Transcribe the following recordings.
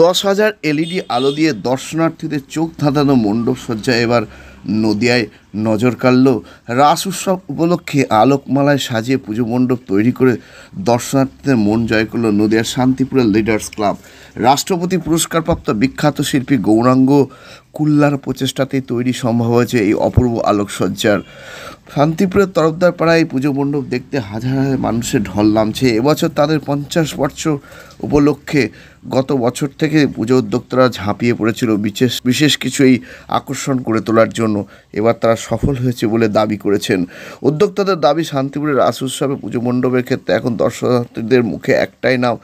10,000 LED আলো দিয়ে দর্শনার্থীদের চোখ ধাঁধানো মণ্ডপ সজ্জা এবার নদিয়ায় নজর কাড়ল। রাস উৎসব উপলক্ষে আলোকমালায় সাজিয়ে পুজো মণ্ডপ তৈরি করে দর্শনার্থীদের মন জয় করল নদিয়ার শান্তিপুরের লিডার্স ক্লাব। রাষ্ট্রপতি পুরস্কারপ্রাপ্ত বিখ্যাত শিল্পী গৌরাঙ্গ কুল্লার প্রচেষ্টাতেই তৈরি সম্ভব হয়েছে এই অপূর্ব আলোকসজ্জার। শান্তিপুরের তরফদার পাড়ায় পুজো মণ্ডপ দেখতে হাজার হাজার মানুষের ঢল নামছে। এবছর তাদের 50 বছর উপলক্ষে গত বছর থেকে পুজো উদ্যোক্তারা ঝাঁপিয়ে পড়েছিল বিশেষ কিছুই আকর্ষণ করে তোলার জন্য। এবার তারা সফল হয়েছে বলে দাবি করেছেন উদ্যোক্তাদের। দাবি, শান্তিপুরের রাস উৎসবে পুজো মণ্ডপের ক্ষেত্রে এখন দর্শনার্থীদের মুখে একটাই নাম,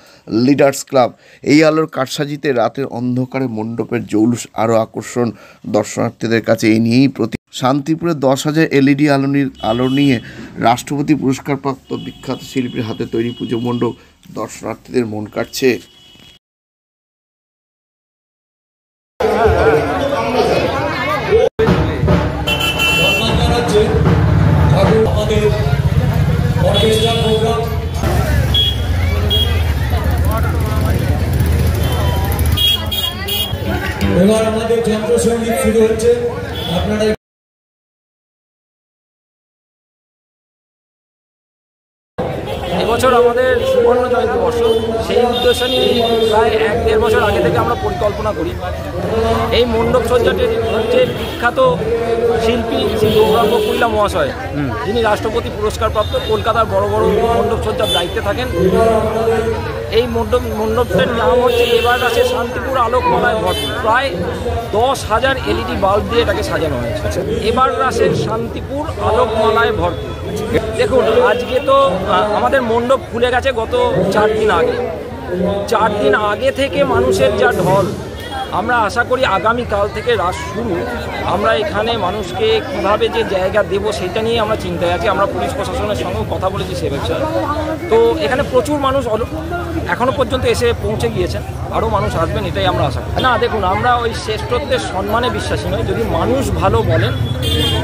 লিডার্স ক্লাব। এই আলোর কারসাজিতে রাতের অন্ধকারে মণ্ডপের জৌলুস আরও আকর্ষণ দর্শনার্থীদের কাছে। এই নিয়েই শান্তিপুরে 10,000 এলইডি আলো নিয়ে রাষ্ট্রপতি পুরস্কারপ্রাপ্ত বিখ্যাত শিল্পীর হাতে তৈরি পুজো মণ্ডপ দর্শনার্থীদের মন কাটছে। এবার আমাদের যন্ত্র সঙ্গীত শুরু হচ্ছে। আপনারা এবছর আমাদের সুবর্ণ জয়ন্তী বর্ষ, সেই উদ্দেশ্য নিয়ে প্রায় 1-1.5 বছর আগে থেকে আমরা পরিকল্পনা করি। এই মণ্ডপ সজ্জাটি হচ্ছে বিখ্যাত শিল্পী শ্রী গৌরাঙ্গ কুল্লা মহাশয়, যিনি রাষ্ট্রপতি পুরস্কারপ্রাপ্ত, কলকাতার বড় বড় মণ্ডপ সজ্জার দায়িত্বে থাকেন। এই মণ্ডপটার নাম হচ্ছে এবার রাসে শান্তিপুর আলোকমালায় ভরপুর। প্রায় 10,000 এলইডি বাল্ব দিয়ে এটাকে সাজানো হয়েছে। এবার রাসের শান্তিপুর আলোকমালায় ভরপুর। দেখুন, আজকে তো আমাদের মণ্ডপ খুলে গেছে গত 4 দিন আগে। 4 দিন আগে থেকে মানুষের যা ঢল, আমরা আশা করি আগামীকাল থেকে রাস শুরু। আমরা এখানে মানুষকে কীভাবে যে জায়গা দেব সেটা নিয়ে আমরা চিন্তায় আছি। আমরা পুলিশ প্রশাসনের সঙ্গেও কথা বলেছি সে বিষয়ে। তো এখানে প্রচুর মানুষ এখনও পর্যন্ত এসে পৌঁছে গিয়েছেন, আরও মানুষ আসবেন এটাই আমরা আশা করি। না, দেখুন, আমরা ওই শ্রেষ্ঠত্বের সম্মানে বিশ্বাসী নই। যদি মানুষ ভালো বলেন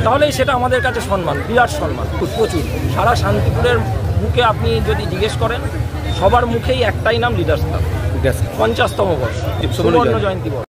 তাহলেই সেটা আমাদের কাছে সম্মান, বিরাট সম্মান, প্রচুর। সারা শান্তিপুরের মুখে আপনি যদি জিজ্ঞেস করেন, সবার মুখেই একটাই নাম, লিডার্স ক্লাব। 50তম বর্ষ, সুবর্ণ জয়ন্তী বর্ষ।